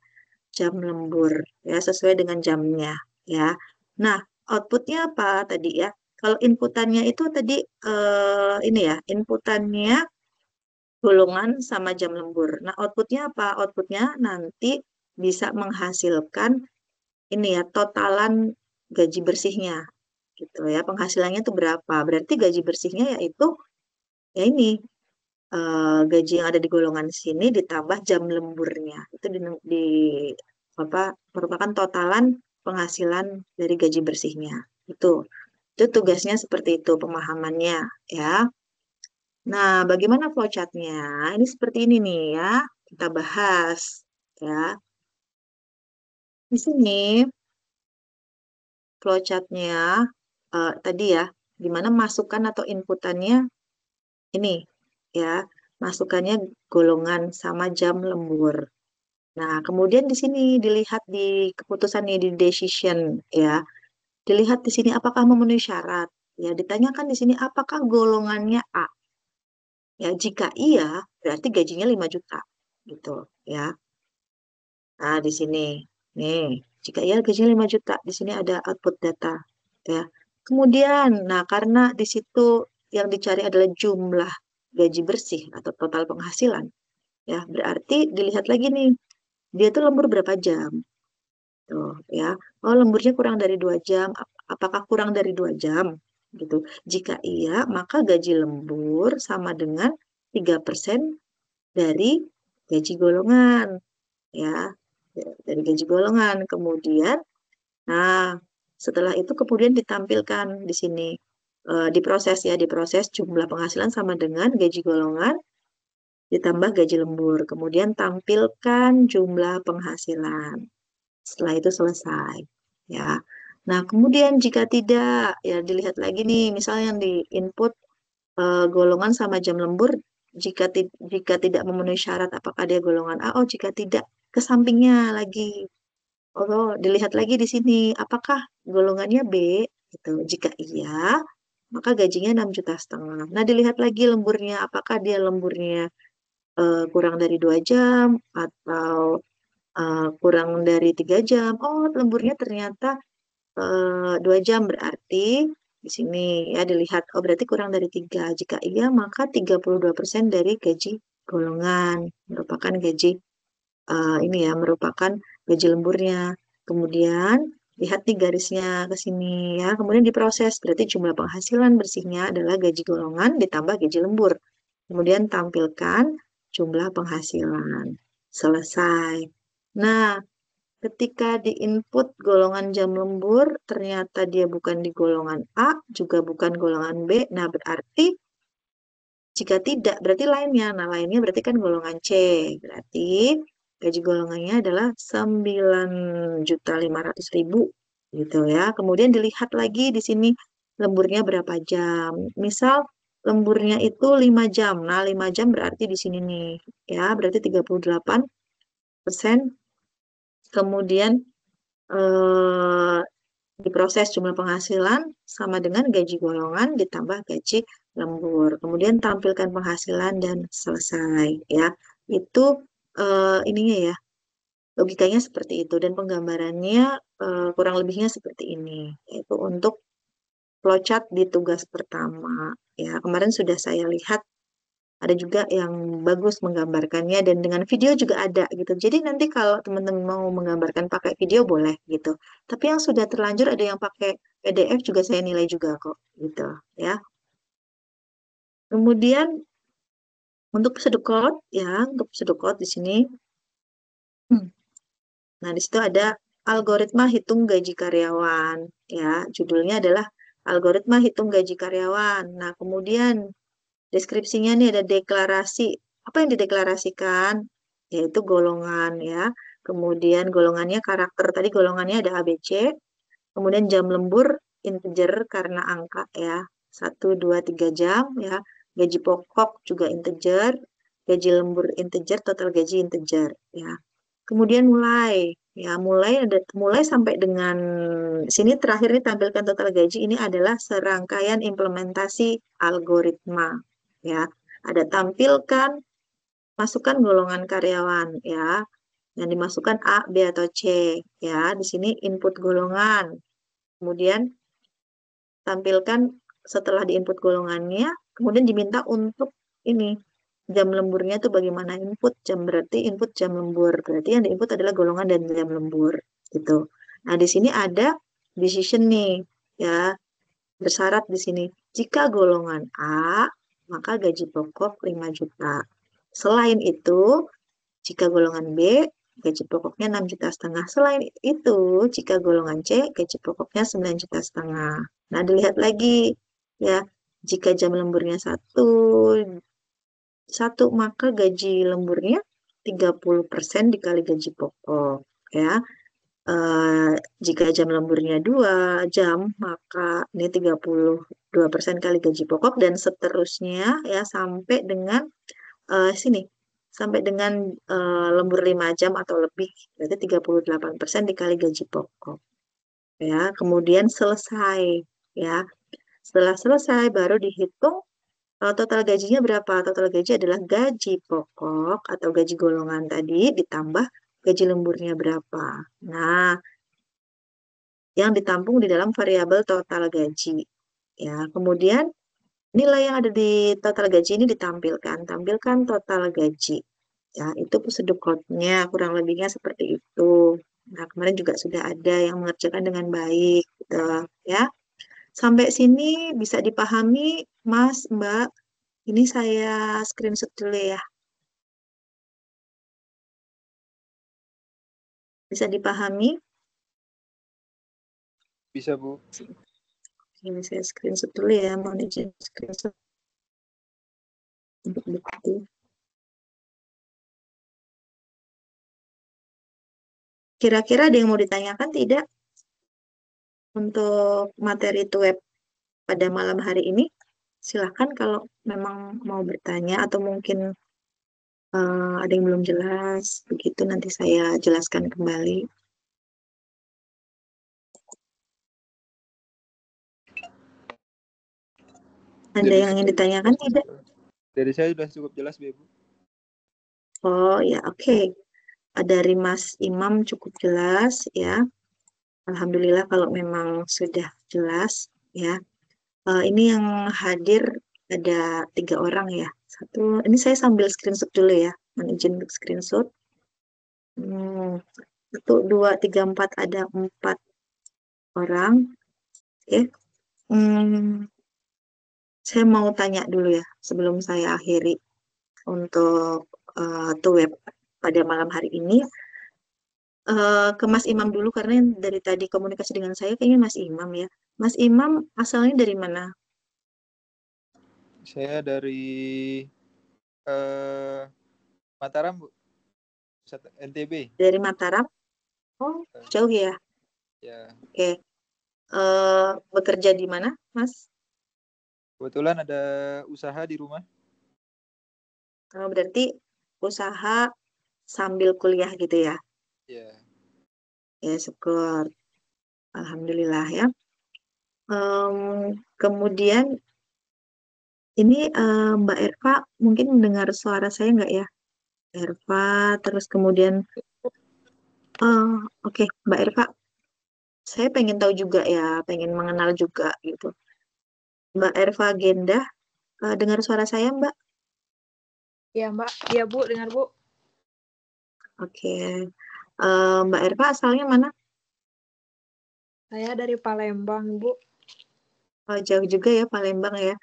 jam lembur ya sesuai dengan jamnya ya. Nah, outputnya apa tadi ya? Kalau inputannya itu tadi ini ya, inputannya golongan sama jam lembur. Nah, outputnya apa? Outputnya nanti bisa menghasilkan ini ya, totalan gaji bersihnya gitu ya. Penghasilannya itu berapa? Berarti gaji bersihnya yaitu ya ini gaji yang ada di golongan sini ditambah jam lemburnya. Itu di merupakan totalan penghasilan dari gaji bersihnya. Itu tugasnya seperti itu pemahamannya ya. Nah, bagaimana flowchart-nya? Ini seperti ini nih ya. Kita bahas ya. Di sini flowchart-nya tadi ya, di mana masukan atau inputannya ini ya. Masukannya golongan sama jam lembur. Nah, kemudian di sini dilihat di keputusan ini di decision ya. Dilihat di sini apakah memenuhi syarat. Ya, ditanyakan di sini apakah golongannya A. Ya, jika iya, berarti gajinya 5 juta. Gitu, ya. Nah, di sini. Nih, jika iya gajinya 5 juta, di sini ada output data, ya. Kemudian, nah karena di situ yang dicari adalah jumlah gaji bersih atau total penghasilan, ya. Berarti dilihat lagi nih, dia tuh lembur berapa jam. Tuh, ya. Oh, lemburnya kurang dari 2 jam. Apakah kurang dari 2 jam? Gitu. Jika iya, maka gaji lembur sama dengan 3% dari gaji golongan. Ya, dari gaji golongan. Kemudian, nah, setelah itu kemudian ditampilkan di sini. Diproses ya, diproses jumlah penghasilan sama dengan gaji golongan ditambah gaji lembur. Kemudian tampilkan jumlah penghasilan. Setelah itu selesai, ya. Nah, kemudian jika tidak, ya dilihat lagi nih, misalnya yang di input golongan sama jam lembur, jika tidak memenuhi syarat, apakah dia golongan A? Oh, jika tidak, ke sampingnya lagi. Oh, dilihat lagi di sini, apakah golongannya B? Gitu. Jika iya, maka gajinya 6,5 juta. Nah, dilihat lagi lemburnya, apakah dia lemburnya kurang dari 2 jam atau kurang dari 3 jam. Oh, lemburnya ternyata 2 jam berarti di sini ya dilihat. Oh, berarti kurang dari 3. Jika iya, maka 32% dari gaji golongan merupakan gaji ini ya merupakan gaji lemburnya. Kemudian lihat nih garisnya ke sini ya. Kemudian diproses berarti jumlah penghasilan bersihnya adalah gaji golongan ditambah gaji lembur. Kemudian tampilkan jumlah penghasilan. Selesai. Nah, ketika di input golongan jam lembur, ternyata dia bukan di golongan A, juga bukan golongan B. Nah, berarti jika tidak, berarti lainnya. Nah, lainnya berarti kan golongan C. Berarti gaji golongannya adalah 9,5 juta gitu ya. Kemudian dilihat lagi di sini lemburnya berapa jam. Misal lemburnya itu 5 jam. Nah, 5 jam berarti di sini nih. Ya, berarti 38%. Kemudian eh, diproses jumlah penghasilan sama dengan gaji golongan ditambah gaji lembur. Kemudian tampilkan penghasilan dan selesai ya. Itu ininya ya. Logikanya seperti itu dan penggambarannya kurang lebihnya seperti ini. Yaitu untuk flowchart di tugas pertama. Ya, kemarin sudah saya lihat ada juga yang bagus menggambarkannya dan dengan video juga ada gitu. Jadi nanti kalau teman-teman mau menggambarkan pakai video boleh gitu. Tapi yang sudah terlanjur ada yang pakai PDF juga saya nilai juga kok gitu ya. Kemudian untuk pseudocode ya, untuk pseudocode di sini. Nah, di situ ada algoritma hitung gaji karyawan ya. Judulnya adalah algoritma hitung gaji karyawan. Nah, kemudian deskripsinya nih ada deklarasi. Apa yang dideklarasikan? Yaitu golongan ya. Kemudian golongannya karakter. Tadi golongannya ada A, B, C. Kemudian jam lembur integer karena angka ya. 1, 2, 3 jam ya. Gaji pokok juga integer. Gaji lembur integer, total gaji integer ya. Kemudian mulai sampai dengan sini terakhir ini tampilkan total gaji ini adalah serangkaian implementasi algoritma ya. Ada tampilkan masukkan golongan karyawan ya. Yang dimasukkan A, B atau C ya. Di sini input golongan. Kemudian tampilkan setelah diinput golongannya, kemudian diminta untuk ini jam lemburnya tuh bagaimana input jam berarti input jam lembur berarti yang diinput adalah golongan dan jam lembur gitu. Nah di sini ada decision nih ya bersyarat di sini jika golongan A maka gaji pokok 5 juta. Selain itu jika golongan B gaji pokoknya 6,5 juta. Selain itu, jika golongan C, gaji pokoknya 9,5 juta. Nah, dilihat lagi ya, jika jam lemburnya satu, maka gaji lemburnya 30% dikali gaji pokok ya. Eh, Jika jam lemburnya 2 jam, maka ini 32% kali gaji pokok dan seterusnya ya sampai dengan sini. Sampai dengan lembur 5 jam atau lebih, berarti 38% dikali gaji pokok. Ya, kemudian selesai ya. Setelah selesai baru dihitung total gajinya berapa. Total gaji adalah gaji pokok atau gaji golongan tadi ditambah gaji lemburnya berapa. Nah, yang ditampung di dalam variabel total gaji. Ya, kemudian nilai yang ada di total gaji ini ditampilkan. Tampilkan total gaji. Ya, itu prosedur code-nya, kurang lebihnya seperti itu. Nah, kemarin juga sudah ada yang mengerjakan dengan baik, gitu, ya. Sampai sini bisa dipahami, Mas, Mbak. Ini saya screenshot dulu ya. Bisa dipahami? Bisa, Bu. Ini saya screenshot dulu ya, mohon izin screenshot untuk bukti. Kira-kira ada yang mau ditanyakan tidak untuk materi itu web pada malam hari ini? Silahkan kalau memang mau bertanya atau mungkin ada yang belum jelas, begitu nanti saya jelaskan kembali. Ada Dari yang ingin saya ditanyakan tidak? dari saya sudah cukup jelas, Bu. Oh ya, oke. Dari Mas Imam cukup jelas ya. Alhamdulillah kalau memang sudah jelas ya. Ini yang hadir ada 3 orang ya. Satu, ini saya sambil screenshot dulu ya. Mohon izin untuk screenshot. Satu, dua, tiga, empat. Ada 4 orang. Oke. Hmm, saya mau tanya dulu ya sebelum saya akhiri untuk web pada malam hari ini. Ke Mas Imam dulu karena yang dari tadi komunikasi dengan saya kayaknya Mas Imam ya. Mas Imam asalnya dari mana? Saya dari eh Mataram, Bu. NTB. Dari Mataram? Oh, jauh ya. Ya, Oke. Bekerja di mana, Mas? kebetulan ada usaha di rumah. Berarti usaha sambil kuliah gitu ya? Ya, Ya, syukur. Alhamdulillah ya. Kemudian ini Mbak Erva mungkin mendengar suara saya nggak ya? Erva, terus kemudian, oke, Mbak Erva, saya pengen tahu juga ya, pengen mengenal juga gitu. Mbak Erva Genda, dengar suara saya Mbak? Iya, Mbak. Iya, Bu. Dengar, Bu. Oke. Mbak Erva asalnya mana? Saya dari Palembang, Bu. Oh, jauh juga ya Palembang ya.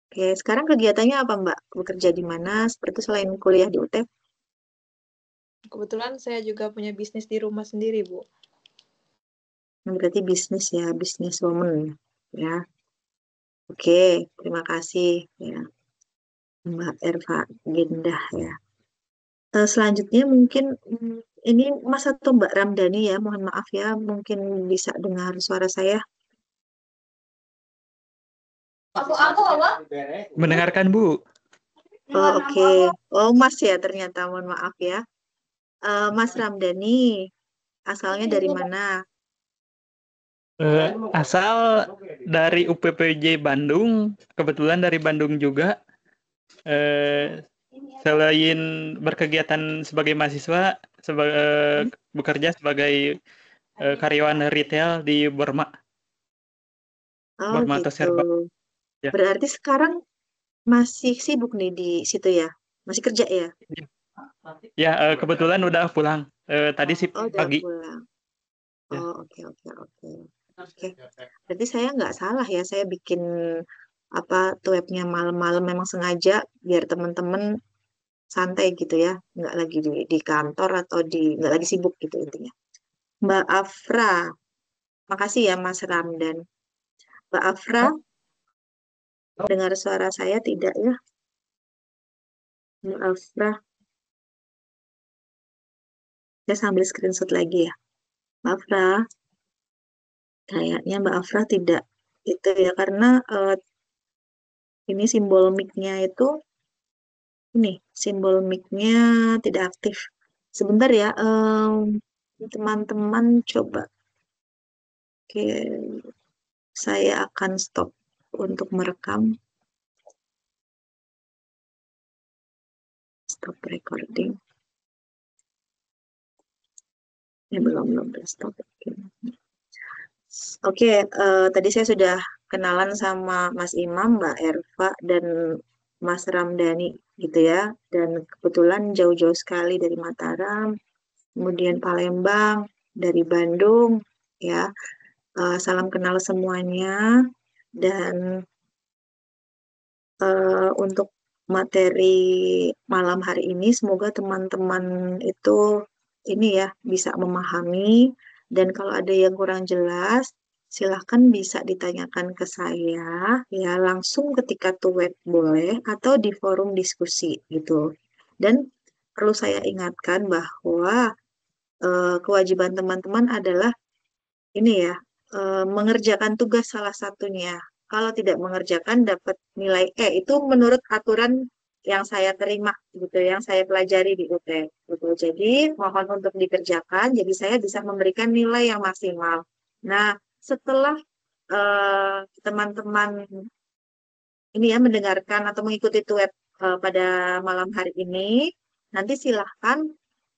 Oke, sekarang kegiatannya apa Mbak? Bekerja di mana? Seperti selain kuliah di UTEP? Kebetulan saya juga punya bisnis di rumah sendiri, Bu. Berarti bisnis ya, bisnis woman ya. Oke, terima kasih ya Mbak Erva Gendah ya. Selanjutnya mungkin ini Mas atau Mbak Ramdhani ya, mohon maaf ya, mungkin bisa dengar suara saya. Mendengarkan, Bu. Oh, oke. Oh, Mas ya ternyata, mohon maaf ya. Mas Ramdhani, asalnya dari mana? Asal dari UPPJ Bandung, kebetulan dari Bandung juga. Selain berkegiatan sebagai mahasiswa, bekerja sebagai karyawan retail di Borma, Oh, Borma atau gitu. Serba. Ya, Berarti sekarang masih sibuk nih di situ ya? Masih kerja ya? ya kebetulan udah pulang. Tadi sih Oh, udah pagi. pulang. Ya. Oh, oke, oke, oke. Oke, berarti saya nggak salah ya, saya bikin apa tuh webnya malam-malam memang sengaja biar teman-teman santai gitu ya, nggak lagi di kantor atau nggak lagi sibuk gitu intinya. Mbak Afra, makasih ya Mas Ramdan. Mbak Afra, dengar suara saya tidak ya? Mbak Afra, saya sambil screenshot lagi ya. Mbak Afra, kayaknya Mbak Afra tidak itu ya karena ini simbol mic-nya itu ini simbol mic-nya tidak aktif. Sebentar ya, teman-teman coba. Oke, saya akan stop untuk merekam. Stop recording. Ya, belum stop. Oke, tadi saya sudah kenalan sama Mas Imam, Mbak Erva, dan Mas Ramdhani gitu ya. Dan kebetulan jauh-jauh sekali dari Mataram, kemudian Palembang, dari Bandung, ya. Salam kenal semuanya. Dan untuk materi malam hari ini, semoga teman-teman itu ini ya bisa memahami. Dan kalau ada yang kurang jelas, silahkan bisa ditanyakan ke saya ya langsung ketika tuwet boleh atau di forum diskusi gitu. Dan perlu saya ingatkan bahwa kewajiban teman-teman adalah ini ya, mengerjakan tugas salah satunya. Kalau tidak mengerjakan dapat nilai E. Itu menurut aturan yang saya terima gitu, yang saya pelajari di UT gitu. Jadi mohon untuk dikerjakan, jadi saya bisa memberikan nilai yang maksimal. Nah, setelah teman-teman ini ya mendengarkan atau mengikuti tuet pada malam hari ini, nanti silahkan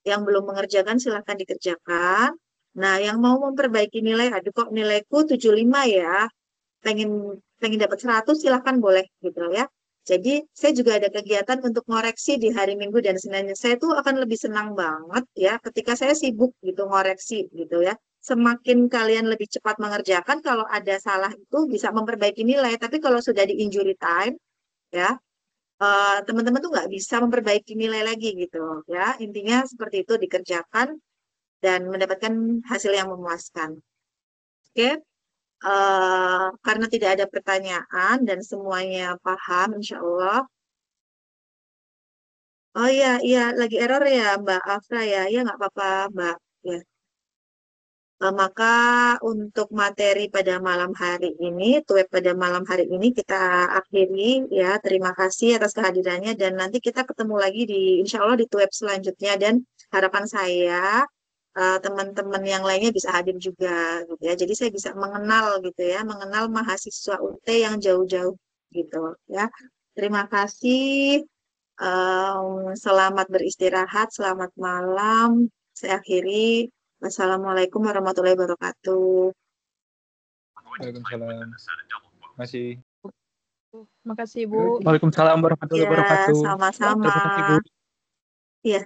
yang belum mengerjakan silahkan dikerjakan. Nah, yang mau memperbaiki nilai, aduh kok nilaiku 75 ya, pengen pengen dapat 100 silahkan boleh gitu ya. Jadi saya juga ada kegiatan untuk ngoreksi di hari Minggu dan Senin. Saya tuh akan lebih senang banget ya ketika saya sibuk gitu ngoreksi gitu ya. Semakin kalian lebih cepat mengerjakan, kalau ada salah itu bisa memperbaiki nilai. Tapi kalau sudah di injury time ya, teman-teman tuh nggak bisa memperbaiki nilai lagi gitu ya. Intinya seperti itu dikerjakan dan mendapatkan hasil yang memuaskan. Oke. Karena tidak ada pertanyaan dan semuanya paham, insya Allah. Oh iya, iya, lagi error ya Mbak Afra ya. Ya nggak apa-apa Mbak. Ya. Maka untuk materi pada malam hari ini, tuweb pada malam hari ini kita akhiri ya. Terima kasih atas kehadirannya dan nanti kita ketemu lagi insya Allah di tuweb selanjutnya dan harapan saya teman-teman yang lainnya bisa hadir juga gitu ya. Jadi saya bisa mengenal gitu ya, mengenal mahasiswa UT yang jauh-jauh gitu ya. Terima kasih. Selamat beristirahat, selamat malam. Saya akhiri. Wassalamualaikum warahmatullahi wabarakatuh. Waalaikumsalam. Masih. Makasih Bu. Waalaikumsalam warahmatullahi Ya, wabarakatuh. sama-sama. Terima kasih, Bu. Iya.